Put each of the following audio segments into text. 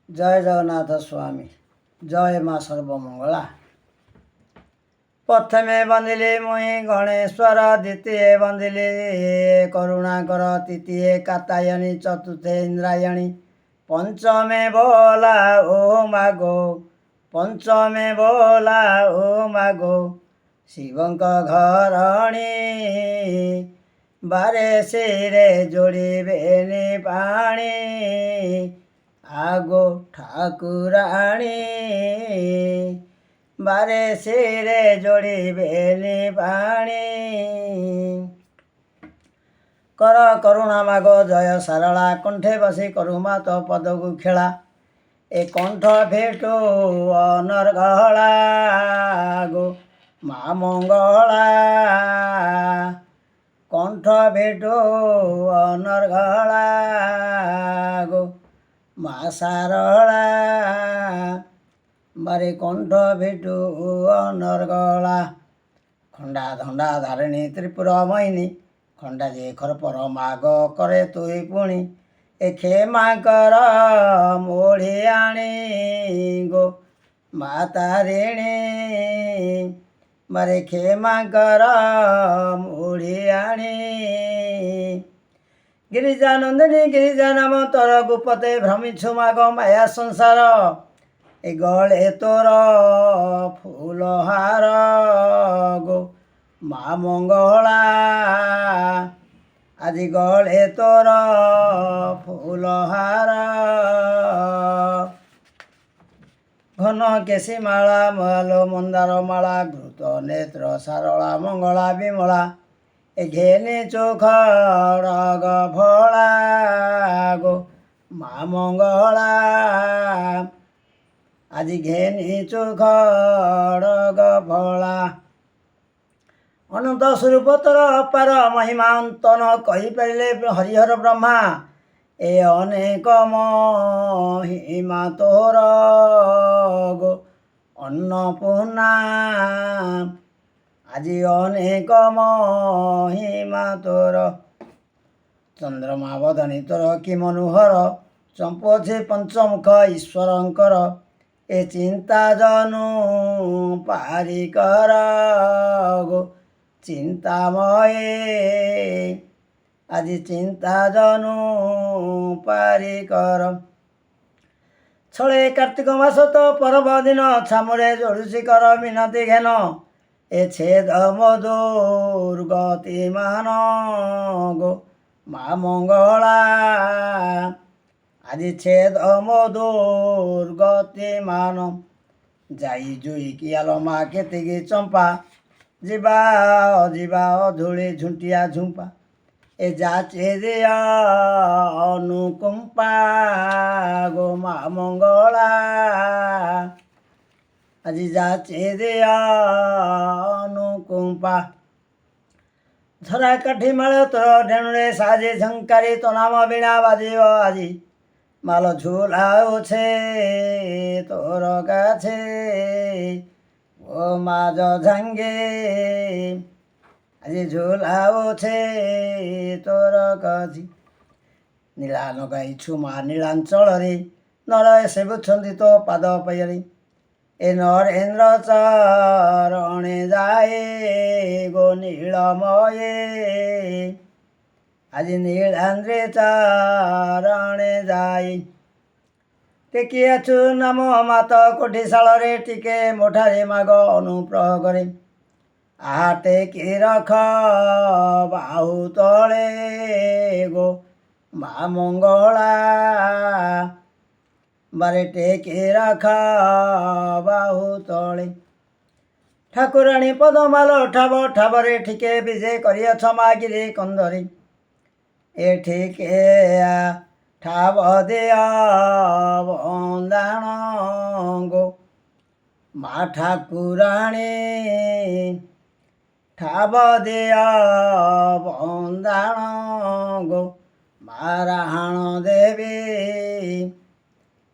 जय जगन्नाथ स्वामी जय माँ सर्वमंगला। प्रथमे बंदिले मुई गणेश्वर, द्वितीय बंदिले करुणाकर, तृतीय कात्यायनी, चतुर्थे इंद्रायणी, पंचमे बोला ओ मागो, पंचमे बोला ओ मागो शिवंक घरणी, बारे सिरे जोड़िबेनी पाणी, आगो ठाकुराणी, बारे सिरे जोड़िबेनी पाणी। कर करुणा मागो जय सारला, कंठे बसी करू मात पदकु खेला, ए कंठ भेटो अनर्गला गो माँ मंगला, कंठ भेटो अनर्गला गो माँ सारला, बारे कंठ भेटो अनर्गला। खंडा धंडा धारिणी त्रिपुर मोहिनी, खंडा जे खर पर माग करे तुई पुणी, ए खेमा कर मोढ़ी आणी गो माता ऋणी, बारे खेमा कर मोढ़ी आणी। गिरिजानंदिनी गिरिजा नाम तोर गुपते, भ्रमिछु माग माया संसार, ए गले तोर फूलहार गो माँ मंगला, आदि गले तोर फूलहार। घन केशी माला मालो मंदार माला, घृत नेत्र सारला मंगला विमला, ए घेनी चोखड़ भोला गो माँ मंगला, आदि घेनी चोखड़ भोला। अनंत स्वरूप तोर अपार महिमा अंत न कही पारे हरिहर ब्रह्मा, ए अनेक महिमा तोर गो अन्नपूर्णा, আজি अनेक महिमा तोर। चंद्रमा बदनी तोर कि मनोहर, चंपोछे पंचमुख ईश्वरंकर, ए चिंता जनु पारिकर गो चिंतामये, আজি चिंता जनु पारिकर। छळे कार्तिक मास तो पर्व दिन, छामुरे जोड़ुसी कर मिनती घेन, ए छेद मधुर गतिमान गो माँ मंगला, আজি छेद मधुर गतिमान। जाई जुई कियाल माँ केतिकी चंपा, जीवा अजीवा अधूली झुंटिया झुंपा, ए जाचे दिया अनुकंपा गो माँ मंगला, আজি जाचे दिया अनुकंपा। झरा काठी माल तोर ढेणुरे साजे झंकारी, तो नाम बीणा बाजिब আজি माल झुलाओ छे तोर गाछे ओ माज झांगे, আজি झुलाओ छे तोर गाछी। नीला नगाइछु मा नीलांचल रे, नर सेवुछन्ति तो पाद पायरी, ए नरेन्द्र चरणे जाए गो नीलमये, আজি नीलान्द्रे चरणे जाए। टेकियाछु नाम मात कोठीशाल रे, टिके मोठारे माग अनुप्रह करे, आहा टेकी रख बाहु तले गो माँ मंगला, बारे टेकी रख बाहु तले। ठाकुराणी पदमाल ठाब ठाबरे, ठिके विजे करियछ मागिरे कंदरी, ए ठिके ठाब दिया बंदाण गो माँ ठाकुराणी, ठाब दिया बंदाण गो माँ राहण देवी,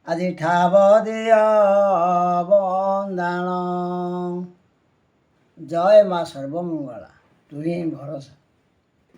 আজি ठाब दिया बंदाण। जय माँ सर्वमंगला, तू ही भरोसा।